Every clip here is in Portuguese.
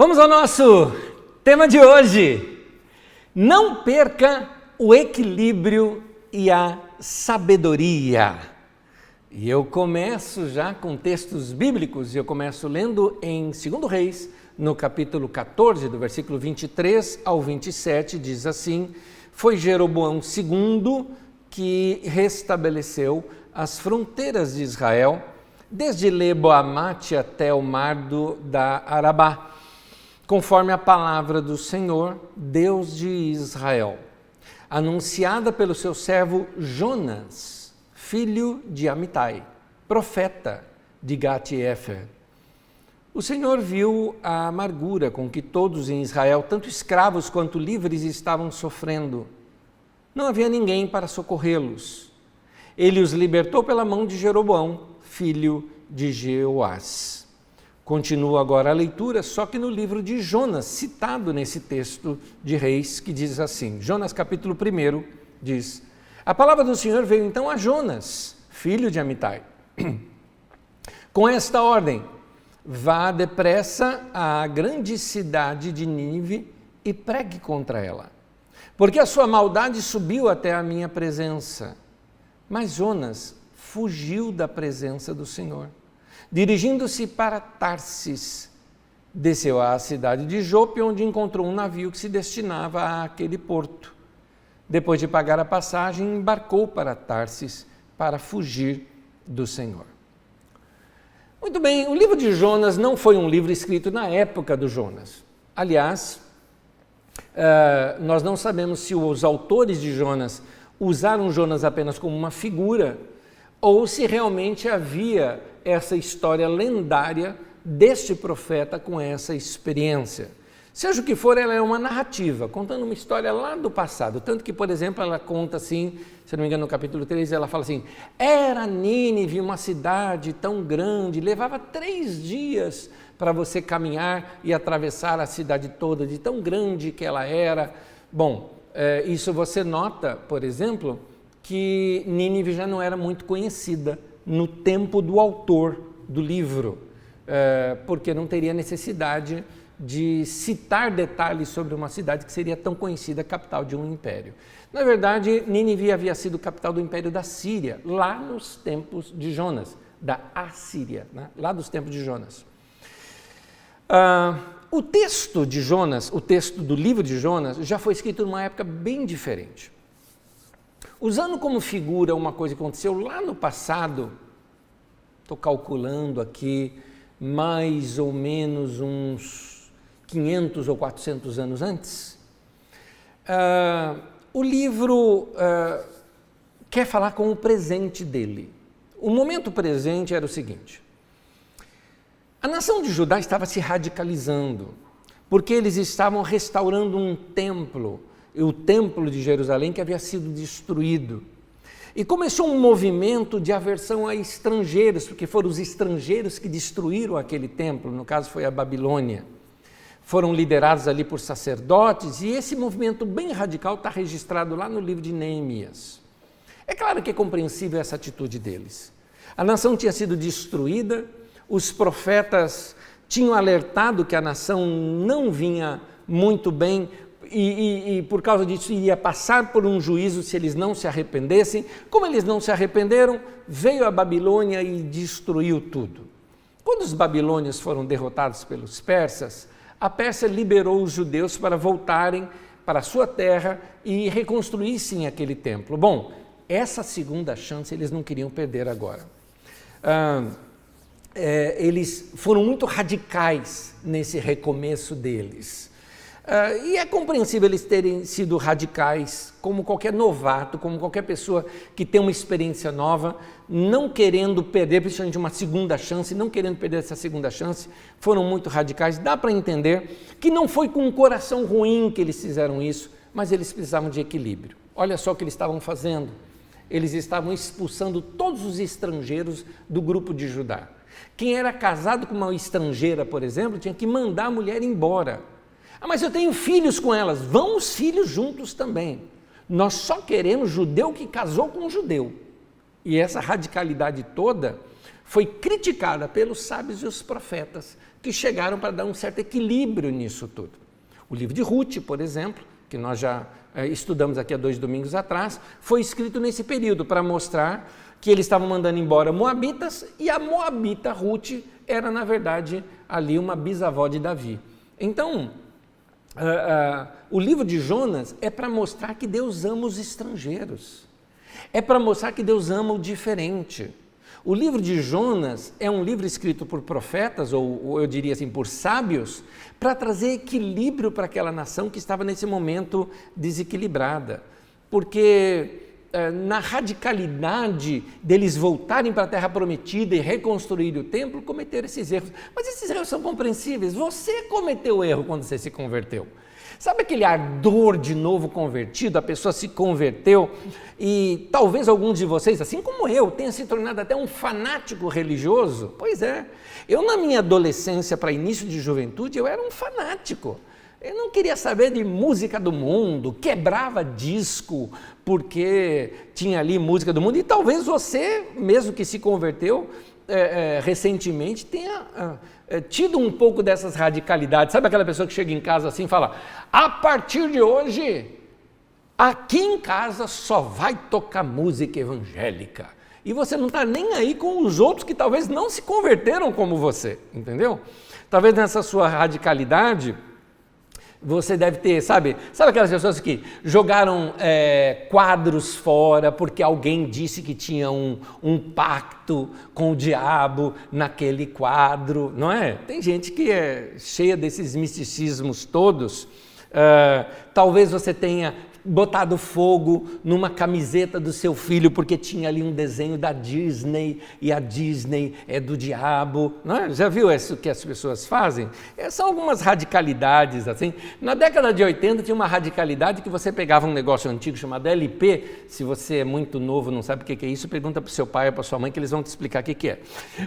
Vamos ao nosso tema de hoje. Não perca o equilíbrio e a sabedoria. E eu começo já com textos bíblicos, e eu começo lendo em 2 Reis, no capítulo 14, do versículo 23 ao 27, diz assim: foi Jeroboão II que restabeleceu as fronteiras de Israel, desde Lebo-amate até o mar da Arabá, conforme a palavra do Senhor, Deus de Israel, anunciada pelo seu servo Jonas, filho de Amitai, profeta de Gate-Hefer. O Senhor viu a amargura com que todos em Israel, tanto escravos quanto livres, estavam sofrendo. Não havia ninguém para socorrê-los. Ele os libertou pela mão de Jeroboão, filho de Jeoás. Continua agora a leitura, só que no livro de Jonas, citado nesse texto de Reis, que diz assim, Jonas capítulo 1, diz: a palavra do Senhor veio então a Jonas, filho de Amitai, com esta ordem: vá depressa à grande cidade de Nínive e pregue contra ela, porque a sua maldade subiu até a minha presença. Mas Jonas fugiu da presença do Senhor. Dirigindo-se para Tarsis, desceu à cidade de Jope, onde encontrou um navio que se destinava àquele porto. Depois de pagar a passagem, embarcou para Tarsis para fugir do Senhor. Muito bem, o livro de Jonas não foi um livro escrito na época do Jonas. Aliás, nós não sabemos se os autores de Jonas usaram Jonas apenas como uma figura ou se realmente havia essa história lendária deste profeta com essa experiência. Seja o que for, ela é uma narrativa, contando uma história lá do passado. Tanto que, por exemplo, ela conta assim, se não me engano, no capítulo 3, ela fala assim: era Nínive uma cidade tão grande, levava 3 dias para você caminhar e atravessar a cidade toda, de tão grande que ela era. Bom, isso você nota, por exemplo, que Nínive já não era muito conhecida no tempo do autor do livro, porque não teria necessidade de citar detalhes sobre uma cidade que seria tão conhecida, capital de um império. Na verdade, Nínive havia sido capital do império da Síria, lá nos tempos de Jonas, da Assíria, né? Lá dos tempos de Jonas. O texto de Jonas, o texto do livro de Jonas, já foi escrito numa época bem diferente. Usando como figura uma coisa que aconteceu lá no passado, estou calculando aqui, mais ou menos uns 500 ou 400 anos antes, o livro quer falar com o presente dele. O momento presente era o seguinte: a nação de Judá estava se radicalizando, porque eles estavam restaurando um templo, o templo de Jerusalém, que havia sido destruído. E começou um movimento de aversão a estrangeiros, porque foram os estrangeiros que destruíram aquele templo, no caso foi a Babilônia. Foram liderados ali por sacerdotes, e esse movimento bem radical está registrado lá no livro de Neemias. É claro que é compreensível essa atitude deles. A nação tinha sido destruída, os profetas tinham alertado que a nação não vinha muito bem, e por causa disso ia passar por um juízo se eles não se arrependessem. Como eles não se arrependeram, veio a Babilônia e destruiu tudo. Quando os babilônios foram derrotados pelos persas, a Pérsia liberou os judeus para voltarem para a sua terra e reconstruíssem aquele templo. Bom, essa segunda chance eles não queriam perder agora. Eles foram muito radicais nesse recomeço deles. E é compreensível eles terem sido radicais, como qualquer novato, como qualquer pessoa que tem uma experiência nova, não querendo perder, principalmente uma segunda chance, não querendo perder essa segunda chance, foram muito radicais. Dá para entender que não foi com um coração ruim que eles fizeram isso, mas eles precisavam de equilíbrio. Olha só o que eles estavam fazendo. Eles estavam expulsando todos os estrangeiros do grupo de Judá. Quem era casado com uma estrangeira, por exemplo, tinha que mandar a mulher embora. Mas eu tenho filhos com elas, vão os filhos juntos também. Nós só queremos judeu que casou com um judeu. E essa radicalidade toda foi criticada pelos sábios e os profetas, que chegaram para dar um certo equilíbrio nisso tudo. O livro de Ruth, por exemplo, que nós já estudamos aqui há 2 domingos atrás, foi escrito nesse período para mostrar que eles estavam mandando embora moabitas, e a moabita Ruth era, na verdade, ali uma bisavó de Davi. Então, o livro de Jonas é para mostrar que Deus ama os estrangeiros, é para mostrar que Deus ama o diferente. O livro de Jonas é um livro escrito por profetas, ou eu diria assim, por sábios, para trazer equilíbrio para aquela nação que estava nesse momento desequilibrada. Porque na radicalidade deles voltarem para a terra prometida e reconstruir o templo, cometeram esses erros. Mas esses erros são compreensíveis. Você cometeu o erro quando você se converteu. Sabe aquele ardor de novo convertido? A pessoa se converteu e talvez alguns de vocês, assim como eu, tenha se tornado até um fanático religioso. Pois é, eu na minha adolescência para início de juventude, eu era um fanático. Eu não queria saber de música do mundo, quebrava disco porque tinha ali música do mundo. E talvez você, mesmo que se converteu recentemente, tenha tido um pouco dessas radicalidades. Sabe aquela pessoa que chega em casa assim e fala: a partir de hoje, aqui em casa só vai tocar música evangélica. E você não está nem aí com os outros que talvez não se converteram como você, entendeu? Talvez nessa sua radicalidade, você deve ter, sabe aquelas pessoas que jogaram quadros fora porque alguém disse que tinha um pacto com o diabo naquele quadro, não é? Tem gente que é cheia desses misticismos todos. Talvez você tenha botado fogo numa camiseta do seu filho porque tinha ali um desenho da Disney e a Disney é do diabo, não é? Já viu isso que as pessoas fazem? São algumas radicalidades assim. Na década de 80 tinha uma radicalidade que você pegava um negócio antigo chamado LP. Se você é muito novo, não sabe o que é isso, pergunta para o seu pai ou para sua mãe que eles vão te explicar o que é.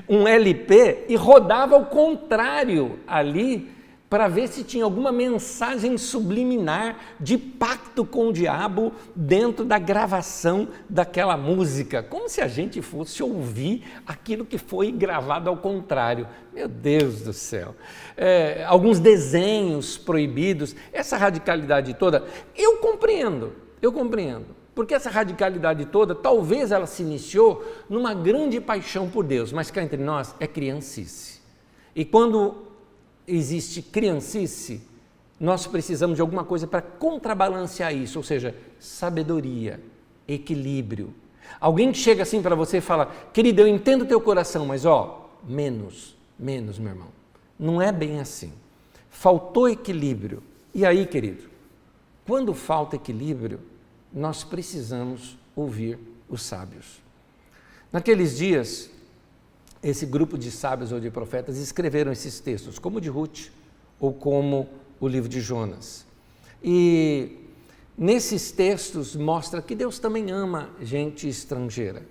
Um LP, e rodava ao contrário ali, para ver se tinha alguma mensagem subliminar de pacto com o diabo dentro da gravação daquela música, como se a gente fosse ouvir aquilo que foi gravado ao contrário. Meu Deus do céu! Alguns desenhos proibidos, essa radicalidade toda, eu compreendo, porque essa radicalidade toda, talvez ela se iniciou numa grande paixão por Deus, mas cá entre nós é criancice. E quando existe criancice, nós precisamos de alguma coisa para contrabalancear isso, ou seja, sabedoria, equilíbrio. Alguém que chega assim para você e fala: querido, eu entendo o teu coração, mas menos, meu irmão. Não é bem assim. Faltou equilíbrio. E aí, querido, quando falta equilíbrio, nós precisamos ouvir os sábios. Naqueles dias, esse grupo de sábios ou de profetas escreveram esses textos, como o de Ruth ou como o livro de Jonas. E nesses textos mostra que Deus também ama gente estrangeira.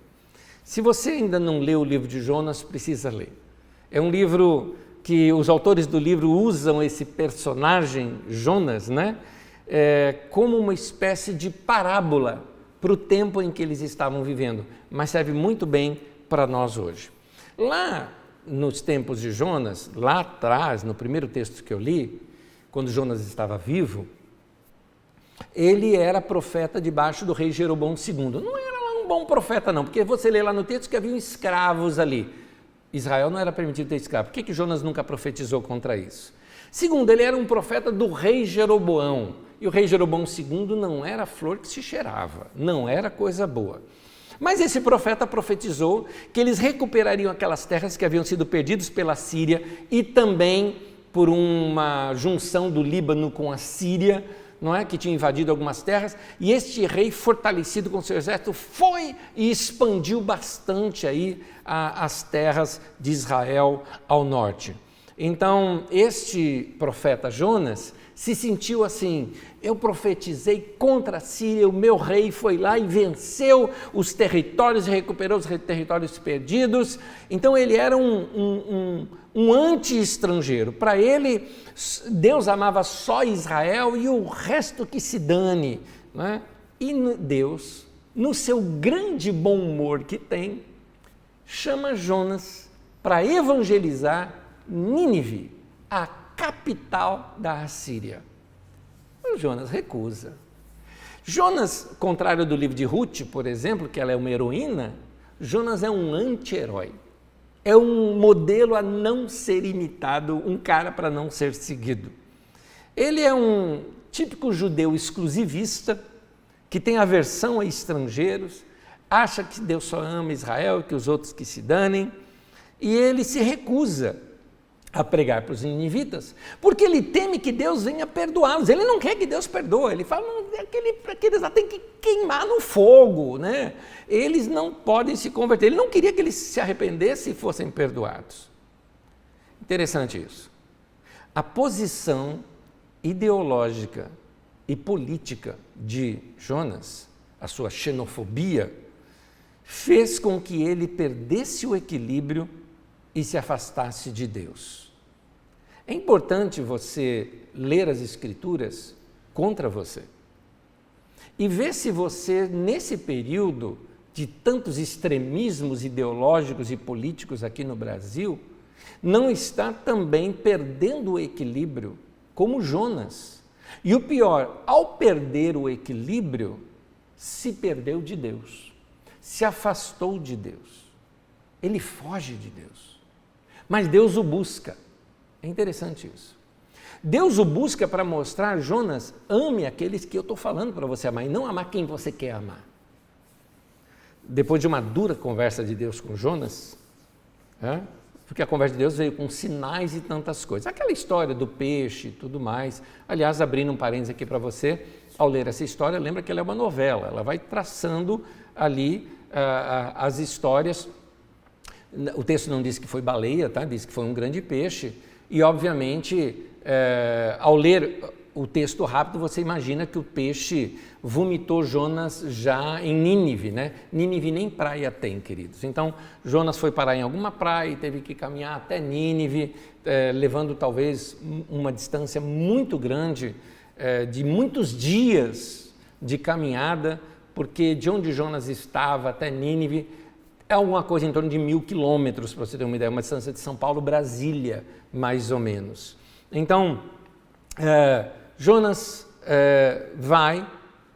Se você ainda não leu o livro de Jonas, precisa ler. É um livro que os autores do livro usam esse personagem, Jonas, como uma espécie de parábola para o tempo em que eles estavam vivendo, mas serve muito bem para nós hoje. Lá nos tempos de Jonas, lá atrás, no primeiro texto que eu li, quando Jonas estava vivo, ele era profeta debaixo do rei Jeroboão II. Não era um bom profeta não, porque você lê lá no texto que haviam escravos ali. Israel não era permitido ter escravo. Por que Jonas nunca profetizou contra isso? Segundo, ele era um profeta do rei Jeroboão. E o rei Jeroboão II não era flor que se cheirava, não era coisa boa. Mas esse profeta profetizou que eles recuperariam aquelas terras que haviam sido perdidas pela Síria e também por uma junção do Líbano com a Síria, que tinha invadido algumas terras, e este rei, fortalecido com seu exército, foi e expandiu bastante aí as terras de Israel ao norte. Então, este profeta Jonas se sentiu assim: eu profetizei contra a Síria, o meu rei foi lá e venceu os territórios e recuperou os territórios perdidos. Então ele era um anti-estrangeiro. Para ele, Deus amava só Israel e o resto que se dane. E Deus, no seu grande bom humor que tem, chama Jonas para evangelizar Nínive, a capital da Assíria. O Jonas recusa. Jonas, contrário do livro de Ruth, por exemplo, que ela é uma heroína, Jonas é um anti-herói. É um modelo a não ser imitado, um cara para não ser seguido. Ele é um típico judeu exclusivista, que tem aversão a estrangeiros, acha que Deus só ama Israel e que os outros que se danem, e ele se recusa a pregar para os ninivitas, porque ele teme que Deus venha perdoá-los. Ele não quer que Deus perdoe, ele fala que eles lá tem que queimar no fogo, né? Eles não podem se converter. Ele não queria que eles se arrependessem e fossem perdoados. Interessante isso. A posição ideológica e política de Jonas, a sua xenofobia, fez com que ele perdesse o equilíbrio e se afastasse de Deus. É importante você ler as Escrituras contra você e ver se você, nesse período de tantos extremismos ideológicos e políticos aqui no Brasil, não está também perdendo o equilíbrio como Jonas. E o pior, ao perder o equilíbrio, se perdeu de Deus, se afastou de Deus. Ele foge de Deus. Mas Deus o busca. É interessante isso. Deus o busca para mostrar, Jonas, ame aqueles que eu estou falando para você amar, e não amar quem você quer amar. Depois de uma dura conversa de Deus com Jonas, porque a conversa de Deus veio com sinais e tantas coisas. Aquela história do peixe e tudo mais. Aliás, abrindo um parênteses aqui para você, ao ler essa história, lembra que ela é uma novela, ela vai traçando ali as histórias. O texto não diz que foi baleia, tá? Diz que foi um grande peixe, e obviamente, ao ler o texto rápido, você imagina que o peixe vomitou Jonas já em Nínive, né? Nínive nem praia tem, queridos. Então, Jonas foi parar em alguma praia e teve que caminhar até Nínive, levando talvez uma distância muito grande, de muitos dias de caminhada, porque de onde Jonas estava até Nínive, é alguma coisa em torno de 1.000 quilômetros, para você ter uma ideia, uma distância de São Paulo, Brasília, mais ou menos. Então, Jonas vai,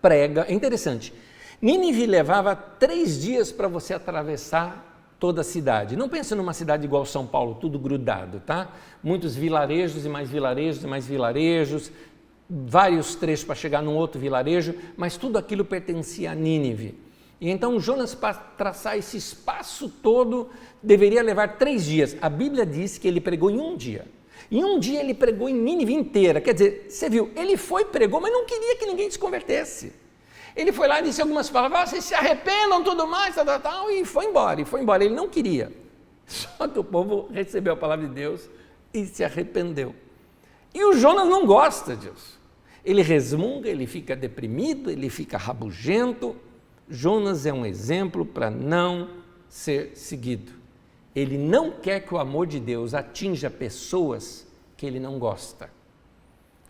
prega. É interessante, Nínive levava 3 dias para você atravessar toda a cidade. Não pense numa cidade igual São Paulo, tudo grudado, tá? Muitos vilarejos e mais vilarejos e mais vilarejos, vários trechos para chegar num outro vilarejo, mas tudo aquilo pertencia a Nínive. E então Jonas, para traçar esse espaço todo, deveria levar 3 dias. A Bíblia diz que ele pregou em 1 dia. Em 1 dia ele pregou em Nínive inteira. Quer dizer, você viu, ele foi, pregou, mas não queria que ninguém se convertesse. Ele foi lá e disse algumas palavras, vocês se arrependam, tudo mais, tal, e foi embora. Ele não queria. Só que o povo recebeu a palavra de Deus e se arrependeu. E o Jonas não gosta disso. Ele resmunga, ele fica deprimido, ele fica rabugento. Jonas é um exemplo para não ser seguido. Ele não quer que o amor de Deus atinja pessoas que ele não gosta.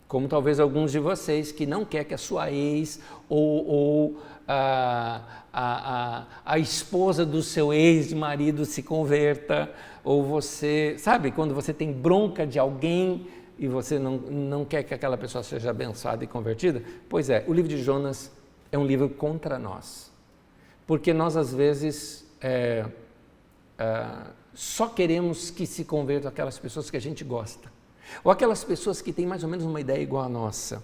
Como talvez alguns de vocês que não quer que a sua ex ou a esposa do seu ex-marido se converta, ou você, sabe, quando você tem bronca de alguém e você não quer que aquela pessoa seja abençoada e convertida? Pois é, o livro de Jonas é um livro contra nós, porque nós às vezes só queremos que se convertam aquelas pessoas que a gente gosta, ou aquelas pessoas que têm mais ou menos uma ideia igual à nossa.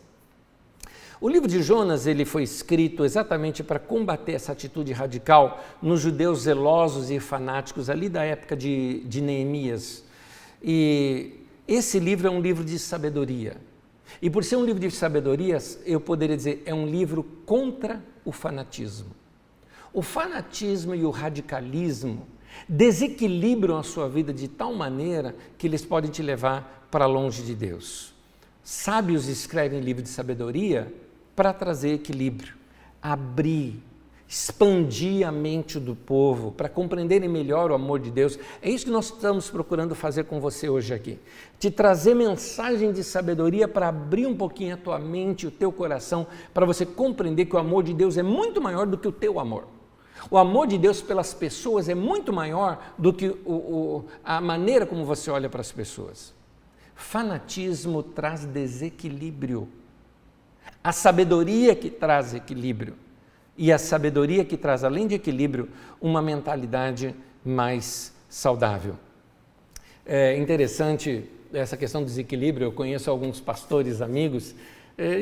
O livro de Jonas ele foi escrito exatamente para combater essa atitude radical nos judeus zelosos e fanáticos ali da época de Neemias. E esse livro é um livro de sabedoria. E por ser um livro de sabedorias, eu poderia dizer, é um livro contra o fanatismo. O fanatismo e o radicalismo desequilibram a sua vida de tal maneira que eles podem te levar para longe de Deus. Sábios escrevem livro de sabedoria para trazer equilíbrio, abrir, expandir a mente do povo, para compreenderem melhor o amor de Deus. É isso que nós estamos procurando fazer com você hoje aqui. Te trazer mensagem de sabedoria para abrir um pouquinho a tua mente, o teu coração, para você compreender que o amor de Deus é muito maior do que o teu amor. O amor de Deus pelas pessoas é muito maior do que a maneira como você olha para as pessoas. Fanatismo traz desequilíbrio. A sabedoria que traz equilíbrio. E a sabedoria que traz, além de equilíbrio, uma mentalidade mais saudável. É interessante essa questão do desequilíbrio. Eu conheço alguns pastores amigos,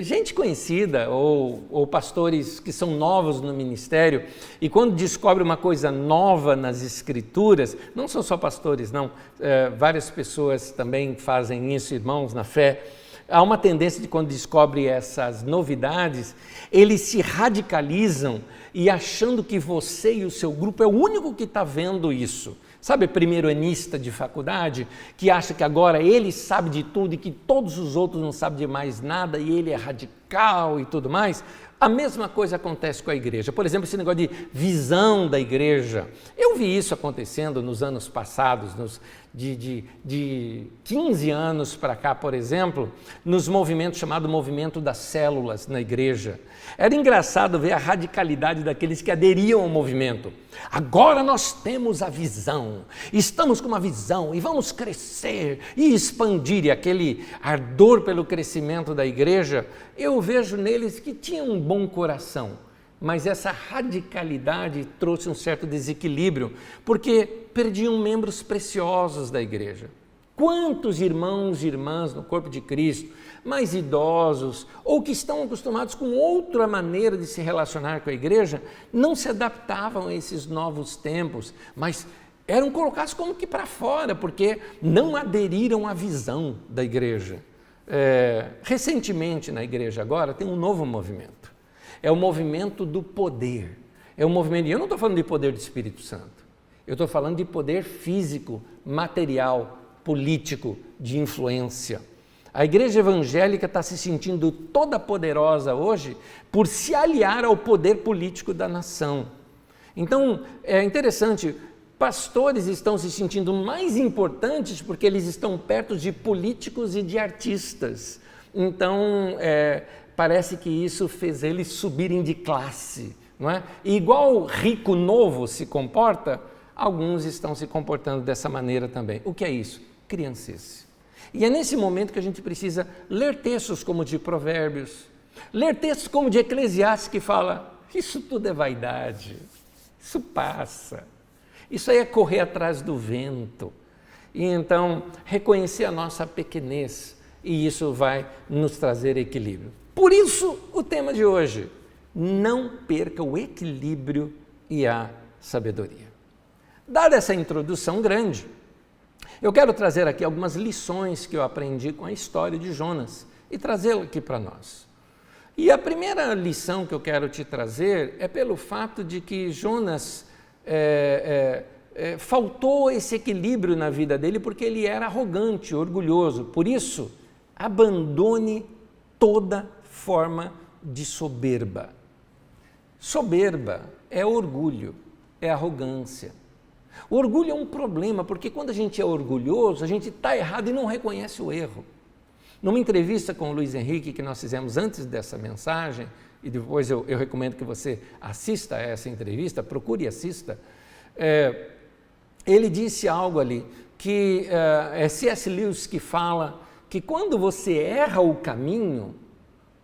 gente conhecida ou pastores que são novos no ministério, e quando descobre uma coisa nova nas Escrituras, não são só pastores, não, várias pessoas também fazem isso, irmãos na fé. Há uma tendência de quando descobre essas novidades, eles se radicalizam e achando que você e o seu grupo é o único que está vendo isso. Sabe, primeiro-anista de faculdade, que acha que agora ele sabe de tudo e que todos os outros não sabem de mais nada e ele é radical e tudo mais? A mesma coisa acontece com a igreja. Por exemplo, esse negócio de visão da igreja. Eu vi isso acontecendo nos anos passados, de 15 anos para cá, por exemplo, nos movimentos chamado movimento das células na igreja. Era engraçado ver a radicalidade daqueles que aderiam ao movimento. Agora nós temos a visão, estamos com uma visão e vamos crescer e expandir. E aquele ardor pelo crescimento da igreja, eu vejo neles que tinham um bom coração, mas essa radicalidade trouxe um certo desequilíbrio, porque perdiam membros preciosos da igreja. Quantos irmãos e irmãs no corpo de Cristo, mais idosos, ou que estão acostumados com outra maneira de se relacionar com a igreja, não se adaptavam a esses novos tempos, mas eram colocados como que para fora, porque não aderiram à visão da igreja. Recentemente na igreja agora tem um novo movimento, é o movimento do poder, é um movimento, e eu não estou falando de poder do Espírito Santo, eu estou falando de poder físico, material, político, de influência. A igreja evangélica está se sentindo toda poderosa hoje por se aliar ao poder político da nação. Então, é interessante, pastores estão se sentindo mais importantes porque eles estão perto de políticos e de artistas. Então, parece que isso fez eles subirem de classe, não é? E igual rico novo se comporta, alguns estão se comportando dessa maneira também. O que é isso? Criancice. E é nesse momento que a gente precisa ler textos como de Provérbios, ler textos como de Eclesiastes, que fala, isso tudo é vaidade, isso passa, isso aí é correr atrás do vento. E então, reconhecer a nossa pequenez, e isso vai nos trazer equilíbrio. Por isso, o tema de hoje, não perca o equilíbrio e a sabedoria. Dada essa introdução grande, eu quero trazer aqui algumas lições que eu aprendi com a história de Jonas e trazê-la aqui para nós. E a primeira lição que eu quero te trazer é pelo fato de que Jonas faltou esse equilíbrio na vida dele porque ele era arrogante, orgulhoso. Por isso, abandone toda forma de soberba. Soberba é orgulho, é arrogância. O orgulho é um problema, porque quando a gente é orgulhoso, a gente está errado e não reconhece o erro. Numa entrevista com o Luiz Henrique, que nós fizemos antes dessa mensagem, e depois eu recomendo que você assista a essa entrevista, procure e assista, ele disse algo ali, que é C.S. Lewis que fala que quando você erra o caminho,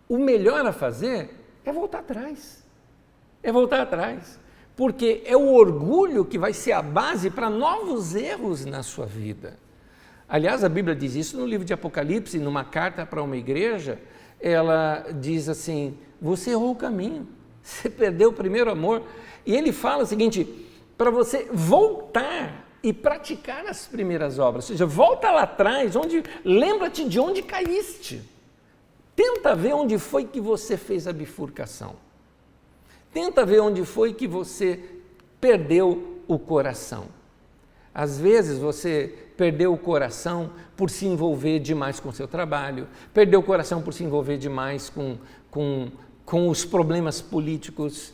o melhor a fazer é voltar atrás. É voltar atrás. Porque é o orgulho que vai ser a base para novos erros na sua vida. Aliás, a Bíblia diz isso no livro de Apocalipse, numa carta para uma igreja, ela diz assim, você errou o caminho, você perdeu o primeiro amor. E ele fala o seguinte, para você voltar e praticar as primeiras obras, ou seja, volta lá atrás, lembra-te de onde caíste. Tenta ver onde foi que você fez a bifurcação. Tenta ver onde foi que você perdeu o coração. Às vezes você perdeu o coração por se envolver demais com o seu trabalho, perdeu o coração por se envolver demais com os problemas políticos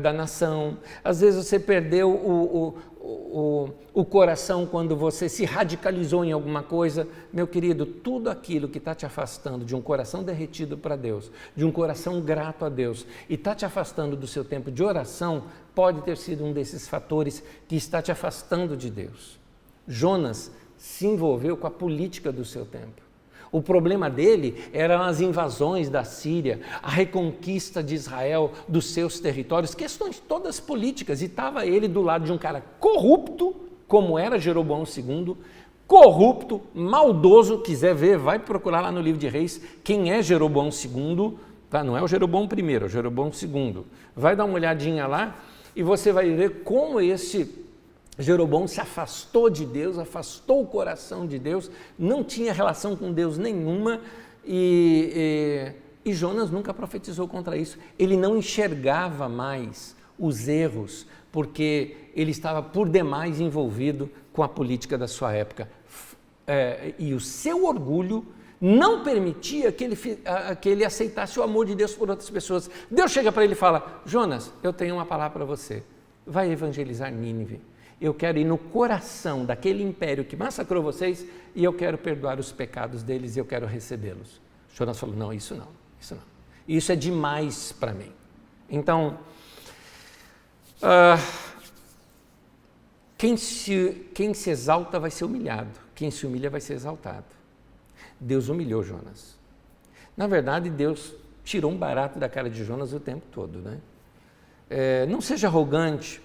da nação. Às vezes você perdeu o coração quando você se radicalizou em alguma coisa. Meu querido, tudo aquilo que está te afastando de um coração derretido para Deus, de um coração grato a Deus, e está te afastando do seu tempo de oração, pode ter sido um desses fatores que está te afastando de Deus. Jonas se envolveu com a política do seu tempo. O problema dele eram as invasões da Síria, a reconquista de Israel dos seus territórios, questões todas políticas, e estava ele do lado de um cara corrupto, como era Jeroboão II, corrupto, maldoso. Quiser ver, vai procurar lá no livro de Reis quem é Jeroboão II, tá? Não é o Jeroboão I, é o Jeroboão II. Vai dar uma olhadinha lá e você vai ver como esse Jeroboão se afastou de Deus, afastou o coração de Deus, não tinha relação com Deus nenhuma, e Jonas nunca profetizou contra isso. Ele não enxergava mais os erros, porque ele estava por demais envolvido com a política da sua época. E o seu orgulho não permitia que ele aceitasse o amor de Deus por outras pessoas. Deus chega para ele e fala: Jonas, eu tenho uma palavra para você, vai evangelizar Nínive. Eu quero ir no coração daquele império que massacrou vocês e eu quero perdoar os pecados deles e eu quero recebê-los. Jonas falou: não, isso não. Isso é demais para mim. Então, quem se exalta vai ser humilhado, quem se humilha vai ser exaltado. Deus humilhou Jonas. Na verdade, Deus tirou um barato da cara de Jonas o tempo todo, né? Não seja arrogante,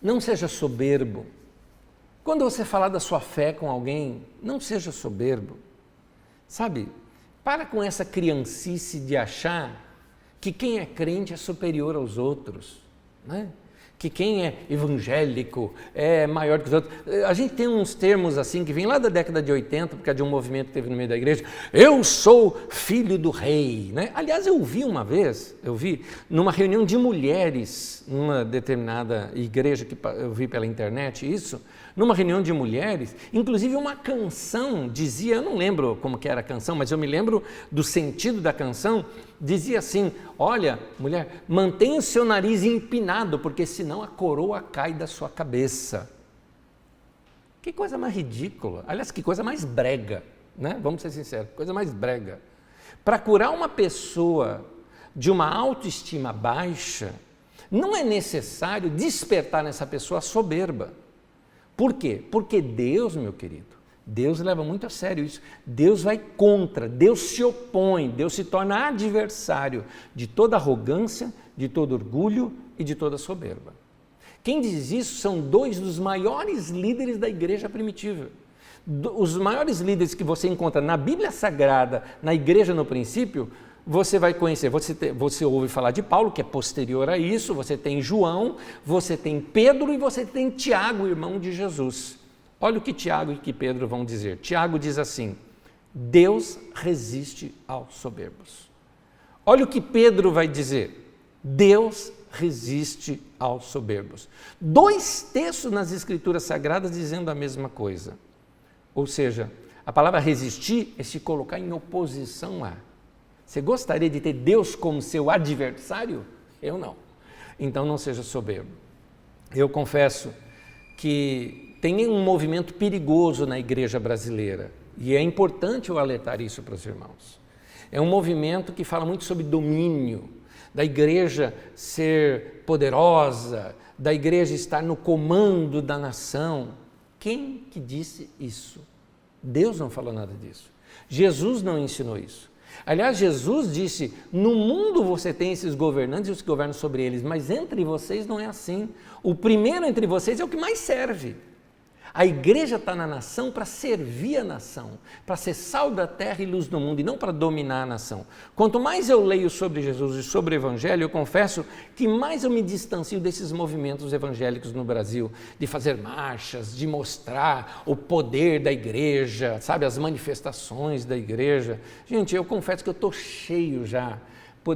não seja soberbo. Quando você falar da sua fé com alguém, não seja soberbo. Sabe, para com essa criancice de achar que quem é crente é superior aos outros, né? Que quem é evangélico é maior que os outros. A gente tem uns termos assim que vêm lá da década de 80, por causa de um movimento que teve no meio da igreja: eu sou filho do rei, né? Aliás, eu vi numa reunião de mulheres, numa determinada igreja que eu vi pela internet isso, numa reunião de mulheres, inclusive uma canção dizia, eu não lembro como que era a canção, mas eu me lembro do sentido da canção, dizia assim: olha, mulher, mantenha o seu nariz empinado, porque senão a coroa cai da sua cabeça. Que coisa mais ridícula, aliás, que coisa mais brega, né? Vamos ser sinceros, coisa mais brega. Para curar uma pessoa de uma autoestima baixa, não é necessário despertar nessa pessoa a soberba. Por quê? Porque Deus, meu querido, Deus leva muito a sério isso. Deus vai contra, Deus se opõe, Deus se torna adversário de toda arrogância, de todo orgulho e de toda soberba. Quem diz isso são dois dos maiores líderes da igreja primitiva. Os maiores líderes que você encontra na Bíblia Sagrada, na igreja no princípio, você vai conhecer, você ouve falar de Paulo, que é posterior a isso, você tem João, você tem Pedro e você tem Tiago, irmão de Jesus. Olha o que Tiago e que Pedro vão dizer. Tiago diz assim: Deus resiste aos soberbos. Olha o que Pedro vai dizer: Deus resiste aos soberbos. Dois textos nas Escrituras Sagradas dizendo a mesma coisa. Ou seja, a palavra resistir é se colocar em oposição a. Você gostaria de ter Deus como seu adversário? Eu não. Então não seja soberbo. Eu confesso que tem um movimento perigoso na igreja brasileira e é importante eu alertar isso para os irmãos. É um movimento que fala muito sobre domínio, da igreja ser poderosa, da igreja estar no comando da nação. Quem que disse isso? Deus não falou nada disso. Jesus não ensinou isso. Aliás, Jesus disse: no mundo você tem esses governantes e os que governam sobre eles, mas entre vocês não é assim. O primeiro entre vocês é o que mais serve. A igreja está na nação para servir a nação, para ser sal da terra e luz do mundo, e não para dominar a nação. Quanto mais eu leio sobre Jesus e sobre o Evangelho, eu confesso que mais eu me distancio desses movimentos evangélicos no Brasil, de fazer marchas, de mostrar o poder da igreja, sabe, as manifestações da igreja. Gente, eu confesso que eu estou cheio já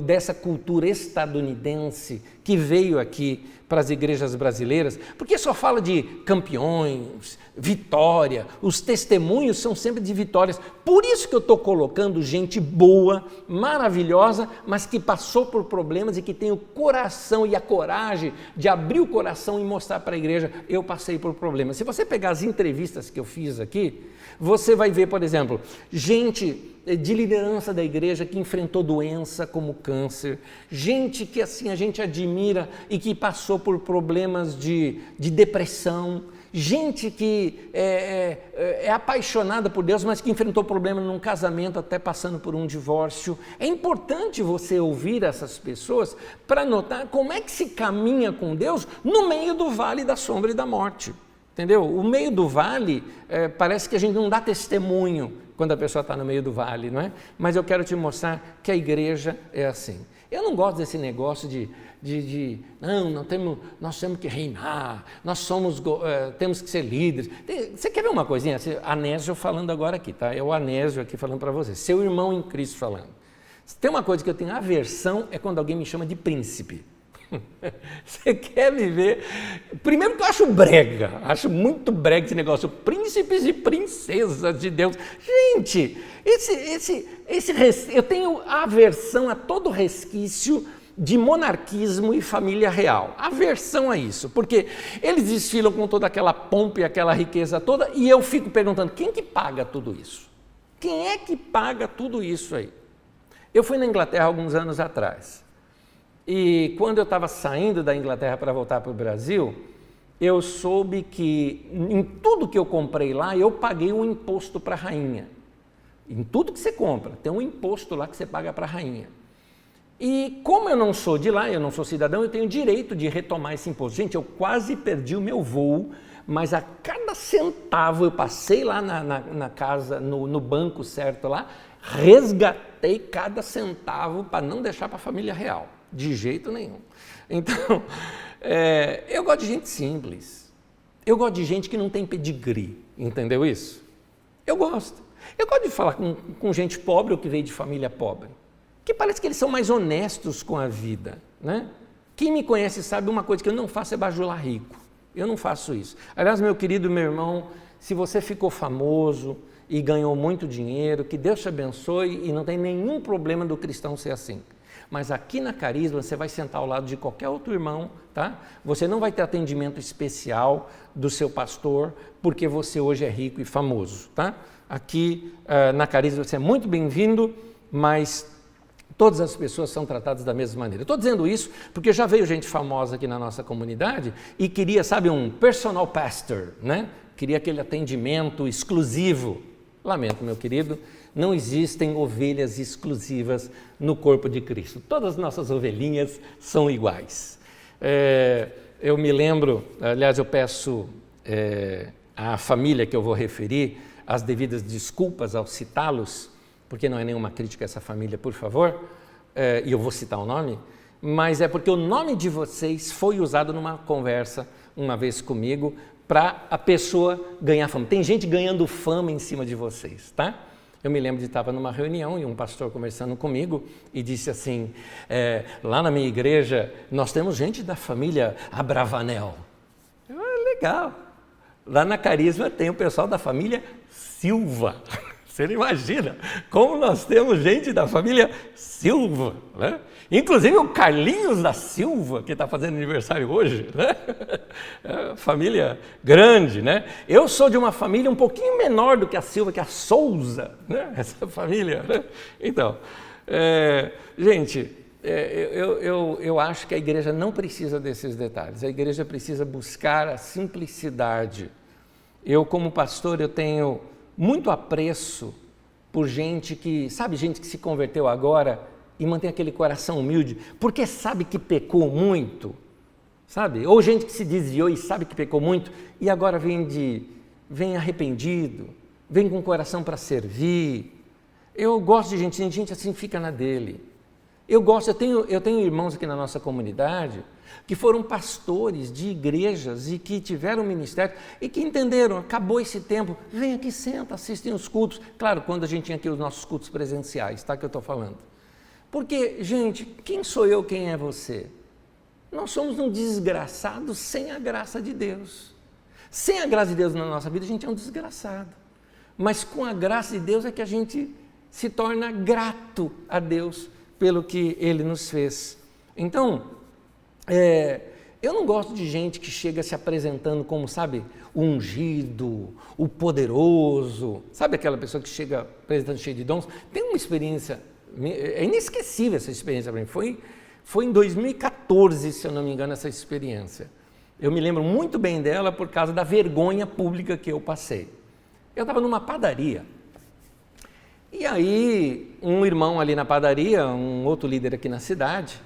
dessa cultura estadunidense que veio aqui para as igrejas brasileiras, porque só fala de campeões, vitória, os testemunhos são sempre de vitórias. Por isso que eu estou colocando gente boa, maravilhosa, mas que passou por problemas e que tem o coração e a coragem de abrir o coração e mostrar para a igreja, eu passei por problemas. Se você pegar as entrevistas que eu fiz aqui, você vai ver, por exemplo, gente de liderança da igreja que enfrentou doença como câncer, gente que assim a gente admira e que passou por problemas de depressão, gente que é apaixonada por Deus, mas que enfrentou problema num casamento, até passando por um divórcio. É importante você ouvir essas pessoas para notar como é que se caminha com Deus no meio do vale da sombra e da morte. Entendeu? O meio do vale, parece que a gente não dá testemunho quando a pessoa está no meio do vale, não é? Mas eu quero te mostrar que a igreja é assim. Eu não gosto desse negócio não, nós temos que reinar, temos que ser líderes. Você quer ver uma coisinha? Anésio falando agora aqui, tá? É o Anésio aqui falando para você, seu irmão em Cristo falando. Tem uma coisa que eu tenho aversão, é quando alguém me chama de príncipe. Você quer me ver? Primeiro que eu acho brega, acho muito brega esse negócio, príncipes e princesas de Deus. Gente, eu tenho aversão a todo resquício de monarquismo e família real, aversão a isso, porque eles desfilam com toda aquela pompa e aquela riqueza toda, e eu fico perguntando, quem que paga tudo isso? Quem é que paga tudo isso aí? Eu fui na Inglaterra alguns anos atrás, e quando eu estava saindo da Inglaterra para voltar para o Brasil, eu soube que em tudo que eu comprei lá, eu paguei um imposto para a rainha. Em tudo que você compra, tem um imposto lá que você paga para a rainha. E como eu não sou de lá, eu não sou cidadão, eu tenho direito de retomar esse imposto. Gente, eu quase perdi o meu voo, mas a cada centavo eu passei lá na casa, no banco certo lá, resgatei cada centavo para não deixar para a família real. De jeito nenhum. Então, eu gosto de gente simples. Eu gosto de gente que não tem pedigree, entendeu isso? Eu gosto. Eu gosto de falar com gente pobre ou que veio de família pobre, que parece que eles são mais honestos com a vida, né? Quem me conhece sabe uma coisa que eu não faço é bajular rico. Eu não faço isso. Aliás, meu querido, meu irmão, se você ficou famoso e ganhou muito dinheiro, que Deus te abençoe e não tem nenhum problema do cristão ser assim. Mas aqui na Carisma você vai sentar ao lado de qualquer outro irmão, tá? Você não vai ter atendimento especial do seu pastor, porque você hoje é rico e famoso, tá? Aqui na Carisma você é muito bem-vindo, mas todas as pessoas são tratadas da mesma maneira. Estou dizendo isso porque já veio gente famosa aqui na nossa comunidade e queria, sabe, um personal pastor, né? Queria aquele atendimento exclusivo. Lamento, meu querido, não existem ovelhas exclusivas no corpo de Cristo. Todas as nossas ovelhinhas são iguais. Eu me lembro, aliás, eu peço à família que eu vou referir as devidas desculpas ao citá-los, porque não é nenhuma crítica a essa família, por favor, e eu vou citar o nome, mas é porque o nome de vocês foi usado numa conversa uma vez comigo para a pessoa ganhar fama. Tem gente ganhando fama em cima de vocês, tá? Eu me lembro de estar numa reunião e um pastor conversando comigo e disse assim, lá na minha igreja nós temos gente da família Abravanel. Legal. Lá na Carisma tem o pessoal da família Silva. Você não imagina como nós temos gente da família Silva, né? Inclusive o Carlinhos da Silva, que está fazendo aniversário hoje, né? Família grande, né? Eu sou de uma família um pouquinho menor do que a Silva, que é a Souza, né? Essa família, né? Então, gente, eu acho que a igreja não precisa desses detalhes, a igreja precisa buscar a simplicidade. Eu, como pastor, eu tenho muito apreço por gente que, sabe, gente que se converteu agora e mantém aquele coração humilde, porque sabe que pecou muito, sabe? Ou gente que se desviou e sabe que pecou muito e agora vem arrependido, vem com o coração para servir. Eu gosto de gente assim fica na dele. Eu tenho irmãos aqui na nossa comunidade que foram pastores de igrejas e que tiveram ministério e que entenderam, acabou esse tempo, vem aqui, senta, assistem os cultos. Claro, quando a gente tinha aqui os nossos cultos presenciais, tá, que eu estou falando. Porque, gente, quem sou eu, quem é você? nós somos um desgraçado sem a graça de Deus. Sem a graça de Deus na nossa vida, a gente é um desgraçado. Mas com a graça de Deus é que a gente se torna grato a Deus pelo que Ele nos fez. Então, eu não gosto de gente que chega se apresentando como, sabe, o ungido, o poderoso. Sabe aquela pessoa que chega apresentando cheio de dons? Tem uma experiência, é inesquecível essa experiência para mim. Foi em 2014, se eu não me engano, essa experiência. Eu me lembro muito bem dela por causa da vergonha pública que eu passei. Eu estava numa padaria. E aí, um irmão ali na padaria, um outro líder aqui na cidade,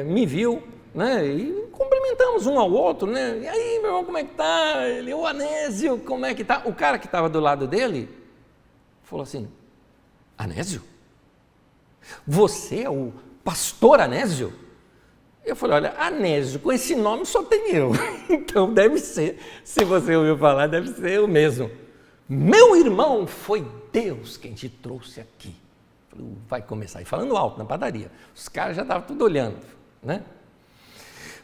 me viu, né? E cumprimentamos um ao outro, né? E aí, meu irmão, como é que tá? Ele, o Anésio, como é que tá? O cara que estava do lado dele falou assim: Anésio? Você é o pastor Anésio? Eu falei: olha, Anésio, com esse nome só tem eu. Então deve ser, se você ouviu falar, deve ser eu mesmo. Meu irmão, foi Deus quem te trouxe aqui. Eu falei: vai começar. E falando alto na padaria. Os caras já estavam tudo olhando, né?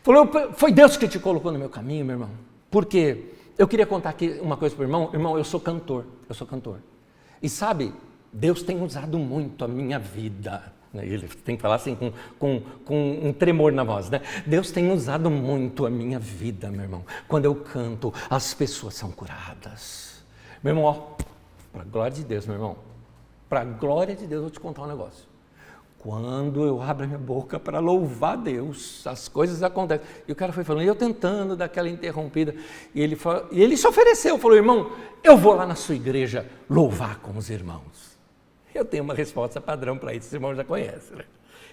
Falou: foi Deus que te colocou no meu caminho, meu irmão. Porque eu queria contar aqui uma coisa para o irmão. Irmão, eu sou cantor. E sabe, Deus tem usado muito a minha vida. Ele tem que falar assim com um tremor na voz, né? Deus tem usado muito a minha vida, meu irmão. Quando eu canto, as pessoas são curadas. Meu irmão, ó, para a glória de Deus, meu irmão. Para a glória de Deus, eu vou te contar um negócio. Quando eu abro a minha boca para louvar Deus, as coisas acontecem. E o cara foi falando, e eu tentando dar aquela interrompida. E ele se ofereceu, falou: irmão, eu vou lá na sua igreja louvar com os irmãos. Eu tenho uma resposta padrão para isso, os irmãos já conhecem, né?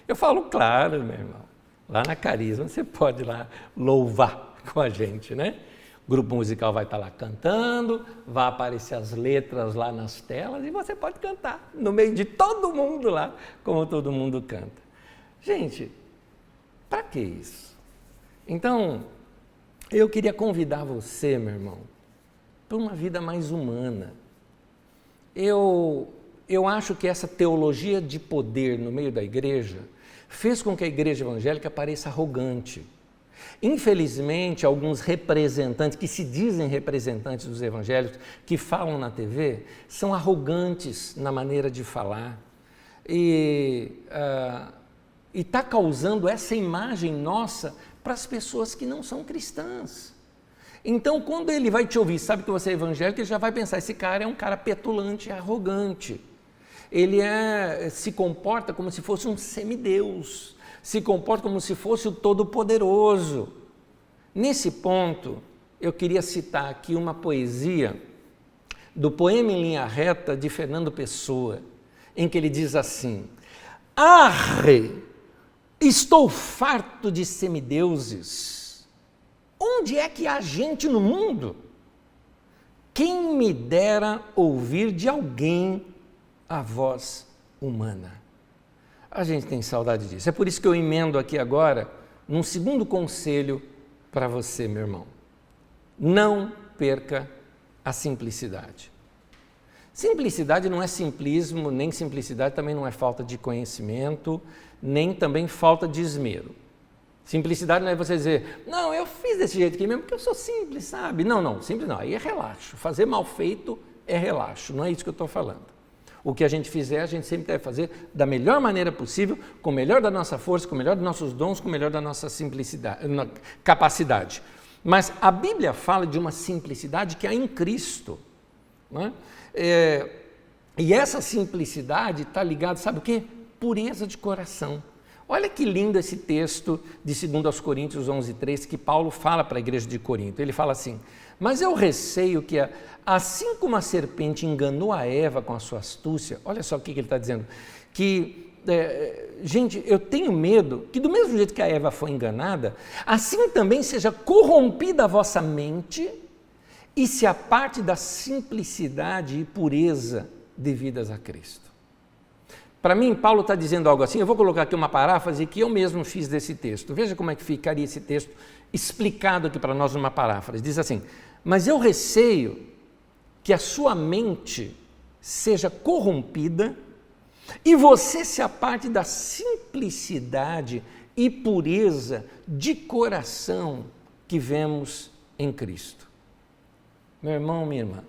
Eu falo: claro, meu irmão, lá na Carisma você pode ir lá louvar com a gente, né? O grupo musical vai estar lá cantando, vai aparecer as letras lá nas telas e você pode cantar no meio de todo mundo lá, como todo mundo canta. Gente, para que isso? Então, eu queria convidar você, meu irmão, para uma vida mais humana. Eu acho que essa teologia de poder no meio da igreja fez com que a igreja evangélica pareça arrogante. Infelizmente, alguns representantes, que se dizem representantes dos evangélicos, que falam na TV, são arrogantes na maneira de falar e está causando essa imagem nossa para as pessoas que não são cristãs. Então, quando ele vai te ouvir, sabe que você é evangélico, ele já vai pensar: esse cara é um cara petulante, arrogante. Ele se comporta como se fosse um semideus, se comporta como se fosse o Todo-Poderoso. Nesse ponto, eu queria citar aqui uma poesia do Poema em Linha Reta de Fernando Pessoa, em que ele diz assim: arre, estou farto de semideuses. Onde é que há gente no mundo? Quem me dera ouvir de alguém a voz humana. A gente tem saudade disso. É por isso que eu emendo aqui agora num segundo conselho para você, meu irmão. Não perca a simplicidade. Simplicidade não é simplismo, nem simplicidade também não é falta de conhecimento, nem também falta de esmero. Simplicidade não é você dizer: não, eu fiz desse jeito aqui mesmo porque eu sou simples, sabe? Não, simples não, aí é relaxo. Fazer mal feito é relaxo, não é isso que eu estou falando. O que a gente fizer, a gente sempre deve fazer da melhor maneira possível, com o melhor da nossa força, com o melhor dos nossos dons, com o melhor da nossa capacidade. Mas a Bíblia fala de uma simplicidade que há em Cristo, né? E essa simplicidade está ligada, sabe o quê? Pureza de coração. Olha que lindo esse texto de 2 Coríntios 11:3 que Paulo fala para a igreja de Corinto. Ele fala assim: mas eu receio que, assim como a serpente enganou a Eva com a sua astúcia, olha só o que ele está dizendo, que, gente, eu tenho medo que do mesmo jeito que a Eva foi enganada, assim também seja corrompida a vossa mente e se aparte da simplicidade e pureza devidas a Cristo. Para mim, Paulo está dizendo algo assim. Eu vou colocar aqui uma paráfrase que eu mesmo fiz desse texto. Veja como é que ficaria esse texto explicado aqui para nós numa paráfrase. Diz assim: mas eu receio que a sua mente seja corrompida e você se aparte da simplicidade e pureza de coração que vemos em Cristo. Meu irmão, minha irmã,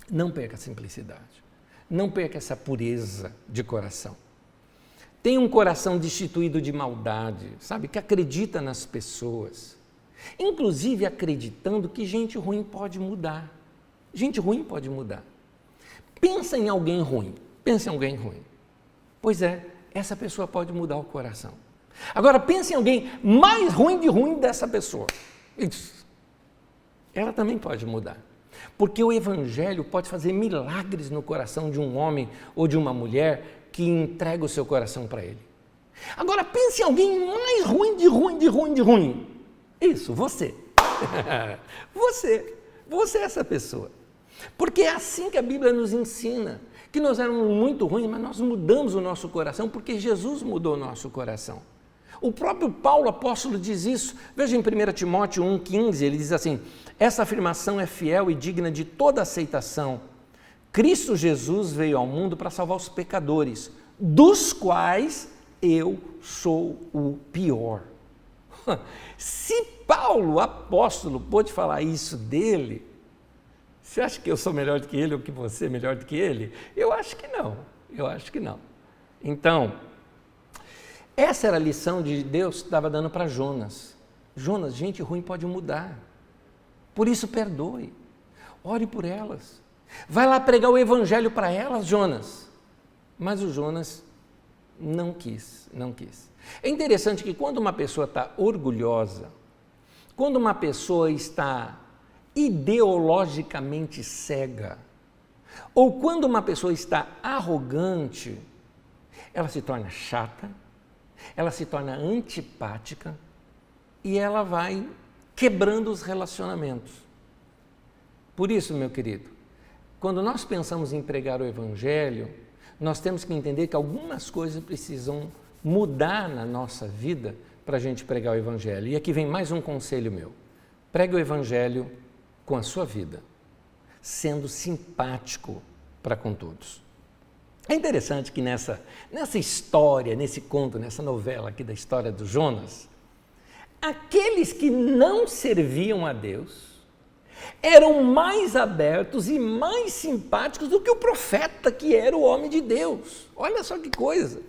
não perca a simplicidade, não perca essa pureza de coração. Tem um coração destituído de maldade, sabe, que acredita nas pessoas, inclusive acreditando que gente ruim pode mudar. Gente ruim pode mudar. Pensa em alguém ruim, pensa em alguém ruim. Pois é, essa pessoa pode mudar o coração. Agora pense em alguém mais ruim de ruim dessa pessoa. Isso. Ela também pode mudar. Porque o Evangelho pode fazer milagres no coração de um homem ou de uma mulher que entrega o seu coração para ele. Agora pense em alguém mais ruim de ruim de ruim de ruim. Isso, você. Você é essa pessoa. Porque é assim que a Bíblia nos ensina, que nós éramos muito ruins, mas nós mudamos o nosso coração porque Jesus mudou o nosso coração. O próprio Paulo, apóstolo, diz isso. Veja em 1 Timóteo 1,15, ele diz assim: essa afirmação é fiel e digna de toda aceitação. Cristo Jesus veio ao mundo para salvar os pecadores, dos quais eu sou o pior. Se Paulo, apóstolo, pôde falar isso dele, você acha que eu sou melhor do que ele ou que você é melhor do que ele? Eu acho que não, Então, essa era a lição de Deus que estava dando para Jonas. Jonas, gente ruim pode mudar, por isso perdoe, ore por elas, vai lá pregar o Evangelho para elas, Jonas. Mas o Jonas não quis. É interessante que quando uma pessoa está orgulhosa, quando uma pessoa está ideologicamente cega, ou quando uma pessoa está arrogante, ela se torna chata, ela se torna antipática e ela vai quebrando os relacionamentos. Por isso, meu querido, quando nós pensamos em pregar o Evangelho, nós temos que entender que algumas coisas precisam mudar na nossa vida para a gente pregar o Evangelho. E aqui vem mais um conselho meu: pregue o Evangelho com a sua vida, sendo simpático para com todos. É interessante que nessa história, nesse conto, nessa novela aqui da história do Jonas, aqueles que não serviam a Deus eram mais abertos e mais simpáticos do que o profeta, que era o homem de Deus. Olha só que coisa.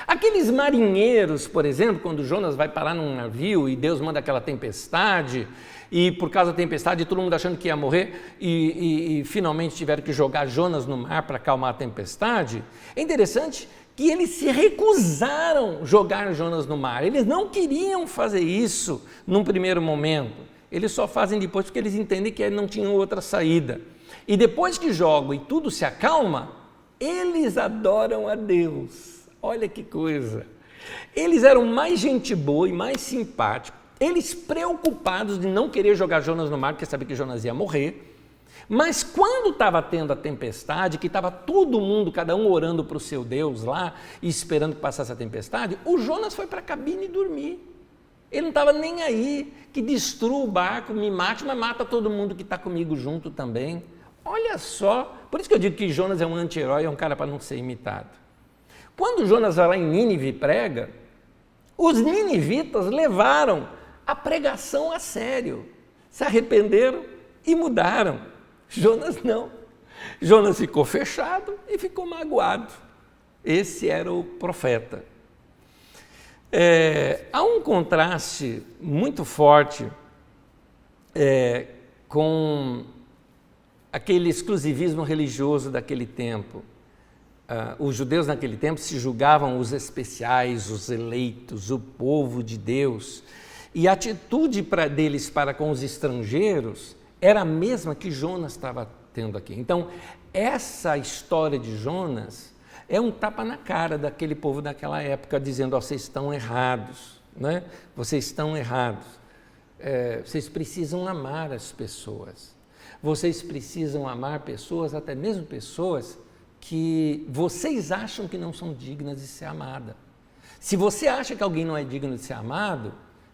Aqueles marinheiros, por exemplo, quando Jonas vai parar num navio e Deus manda aquela tempestade, e por causa da tempestade todo mundo achando que ia morrer e finalmente tiveram que jogar Jonas no mar para acalmar a tempestade, é interessante que eles se recusaram a jogar Jonas no mar. Eles não queriam fazer isso num primeiro momento, eles só fazem depois porque eles entendem que não tinham outra saída. E depois que jogam e tudo se acalma, eles adoram a Deus. Olha que coisa! Eles eram mais gente boa e mais simpáticos, eles preocupados de não querer jogar Jonas no mar, porque sabiam que Jonas ia morrer, mas quando estava tendo a tempestade, que estava todo mundo, cada um orando para o seu Deus lá, e esperando que passasse a tempestade, o Jonas foi para a cabine dormir. Ele não estava nem aí, que destrua o barco, me mate, mas mata todo mundo que está comigo junto também. Olha só, por isso que eu digo que Jonas é um anti-herói, é um cara para não ser imitado. Quando Jonas vai lá em Nínive e prega, os ninivitas levaram a pregação a sério, se arrependeram e mudaram. Jonas não. Jonas ficou fechado e ficou magoado. Esse era o profeta. Há um contraste muito forte com aquele exclusivismo religioso daquele tempo. Os judeus naquele tempo se julgavam os especiais, os eleitos, o povo de Deus, e a atitude deles para com os estrangeiros era a mesma que Jonas estava tendo aqui. Então, essa história de Jonas é um tapa na cara daquele povo daquela época, dizendo: oh, vocês estão errados, né? Vocês estão errados. Vocês precisam amar as pessoas. Vocês precisam amar pessoas, até mesmo pessoas que vocês acham que não são dignas de ser amada. Se você acha que alguém não é digno de ser amado,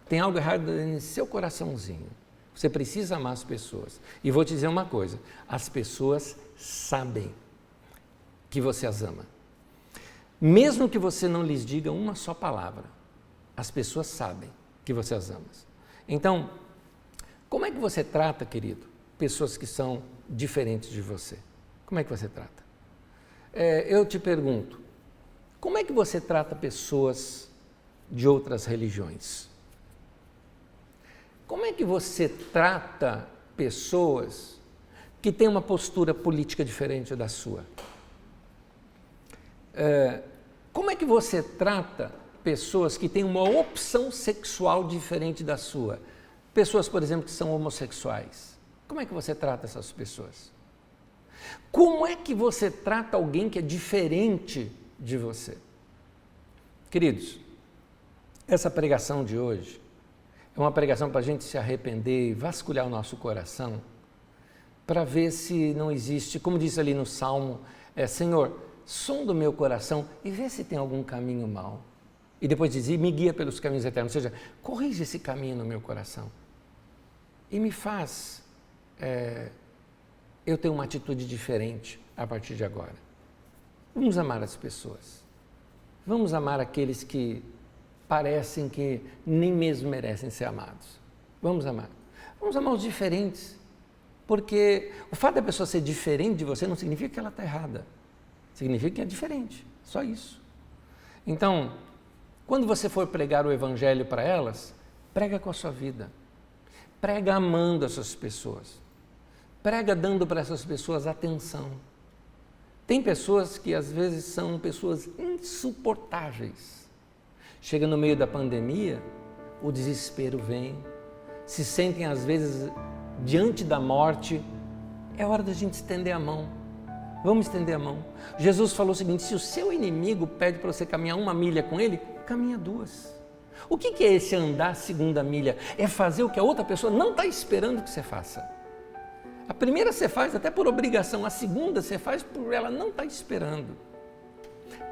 tem algo errado em seu coraçãozinho. Você precisa amar as pessoas. E vou te dizer uma coisa: as pessoas sabem que você as ama. Mesmo que você não lhes diga uma só palavra, As pessoas sabem que você as ama. Então, como é que você trata, querido, pessoas que são diferentes de você? Como é que você trata? Eu te pergunto, como é que você trata pessoas de outras religiões? Como é que você trata pessoas que têm uma postura política diferente da sua? Como é que você trata pessoas que têm uma opção sexual diferente da sua? Pessoas, por exemplo, que são homossexuais. Como é que você trata essas pessoas? Como é que você trata alguém que é diferente de você? Queridos, essa pregação de hoje é uma pregação para a gente se arrepender e vasculhar o nosso coração para ver se não existe, como diz ali no Salmo, Senhor, sonda o meu coração e vê se tem algum caminho mau. E depois diz, me guia pelos caminhos eternos, ou seja, corrige esse caminho no meu coração e me faz eu ter uma atitude diferente a partir de agora. Vamos amar as pessoas, vamos amar aqueles que parecem que nem mesmo merecem ser amados. Vamos amar os diferentes, porque o fato da pessoa ser diferente de você não significa que ela está errada, significa que é diferente, só isso. Então, quando você for pregar o evangelho para elas, prega com a sua vida, prega amando essas pessoas, prega dando para essas pessoas atenção. Tem pessoas que às vezes são pessoas insuportáveis. Chega no meio da pandemia, o desespero vem, se sentem às vezes diante da morte, é hora da gente estender a mão. Vamos estender a mão. Jesus falou o seguinte, se o seu inimigo pede para você caminhar 1 milha com ele, caminha 2. O que é esse andar 2ª milha? É fazer o que a outra pessoa não está esperando que você faça. A primeira você faz até por obrigação, a segunda você faz por ela não estar esperando.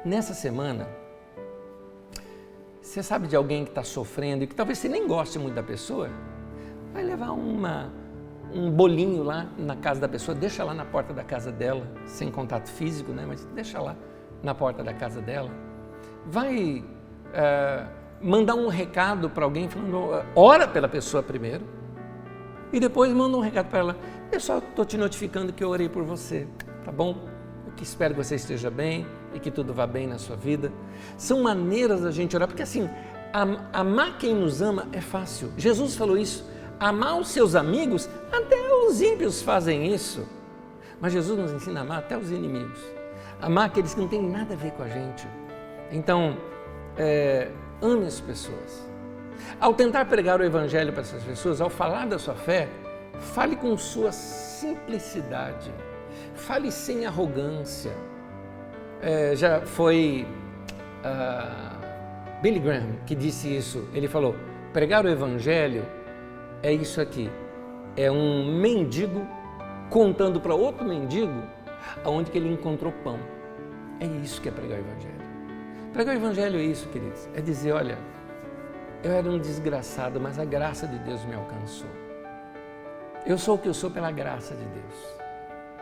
Nessa semana, você sabe de alguém que está sofrendo e que talvez você nem goste muito da pessoa? Vai levar um bolinho lá na casa da pessoa, deixa lá na porta da casa dela, sem contato físico, né? Mas deixa lá na porta da casa dela. Vai mandar um recado para alguém, falando, ora pela pessoa primeiro, e depois manda um recado para ela. Eu só estou te notificando que eu orei por você, tá bom? Eu que espero que você esteja bem e que tudo vá bem na sua vida. São maneiras da gente orar, porque assim, amar quem nos ama é fácil. Jesus falou isso, amar os seus amigos, até os ímpios fazem isso. Mas Jesus nos ensina a amar até os inimigos, amar aqueles que não têm nada a ver com a gente. Então, ame as pessoas. Ao tentar pregar o evangelho para essas pessoas, ao falar da sua fé, fale com sua simplicidade, fale sem arrogância. Já foi Billy Graham que disse isso. Ele falou, pregar o evangelho é isso aqui, é um mendigo contando para outro mendigo aonde que ele encontrou pão. É isso que é pregar o evangelho. Pregar o evangelho é isso, queridos, é dizer, olha, eu era um desgraçado, mas a graça de Deus me alcançou. Eu sou o que eu sou pela graça de Deus.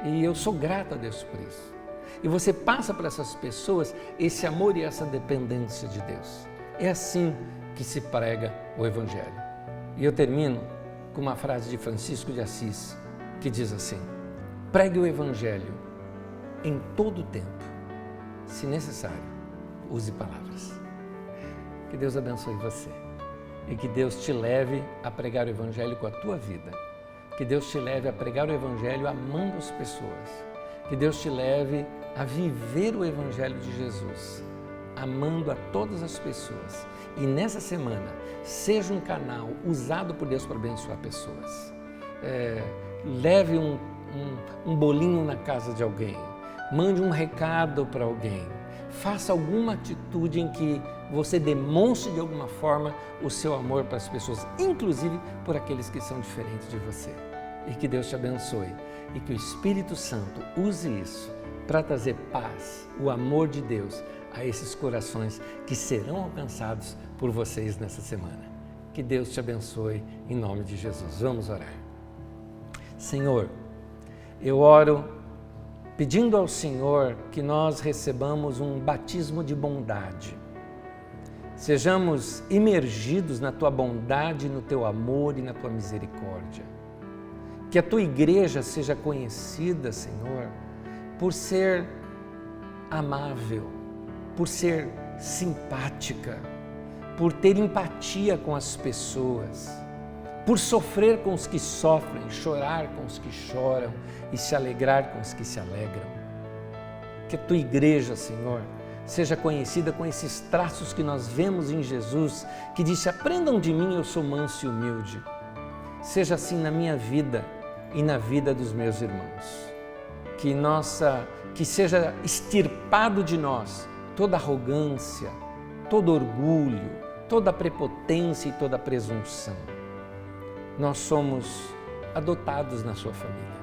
E eu sou grato a Deus por isso. E você passa para essas pessoas esse amor e essa dependência de Deus. É assim que se prega o evangelho. E eu termino com uma frase de Francisco de Assis, que diz assim, pregue o evangelho em todo o tempo. Se necessário, use palavras. Que Deus abençoe você. E que Deus te leve a pregar o evangelho com a tua vida. Que Deus te leve a pregar o evangelho amando as pessoas. Que Deus te leve a viver o evangelho de Jesus, amando a todas as pessoas. E nessa semana, seja um canal usado por Deus para abençoar pessoas. Leve um bolinho na casa de alguém. Mande um recado para alguém. Faça alguma atitude em que você demonstre de alguma forma o seu amor para as pessoas, inclusive por aqueles que são diferentes de você. E que Deus te abençoe e que o Espírito Santo use isso para trazer paz, o amor de Deus a esses corações que serão alcançados por vocês nessa semana. Que Deus te abençoe em nome de Jesus. Vamos orar. Senhor, eu oro pedindo ao Senhor que nós recebamos um batismo de bondade. sejamos imergidos na tua bondade, no teu amor e na tua misericórdia. Que a tua igreja seja conhecida, Senhor, por ser amável, por ser simpática, por ter empatia com as pessoas, por sofrer com os que sofrem, chorar com os que choram e se alegrar com os que se alegram. Que a tua igreja, Senhor, seja conhecida com esses traços que nós vemos em Jesus, que disse: aprendam de mim, eu sou manso e humilde. Seja assim na minha vida e na vida dos meus irmãos. Que seja extirpado de nós toda arrogância, todo orgulho, toda prepotência e toda presunção. Nós somos adotados na sua família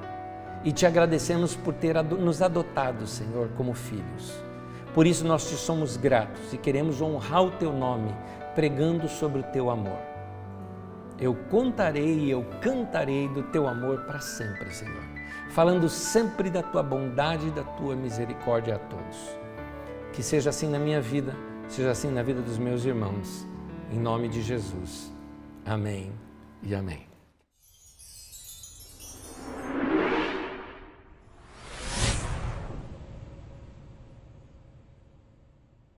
e te agradecemos por ter nos adotado, Senhor, como filhos. Por isso nós te somos gratos e queremos honrar o teu nome, pregando sobre o teu amor. Eu contarei e eu cantarei do teu amor para sempre, Senhor, falando sempre da tua bondade e da tua misericórdia a todos. Que seja assim na minha vida, seja assim na vida dos meus irmãos. Em nome de Jesus. Amém e amém.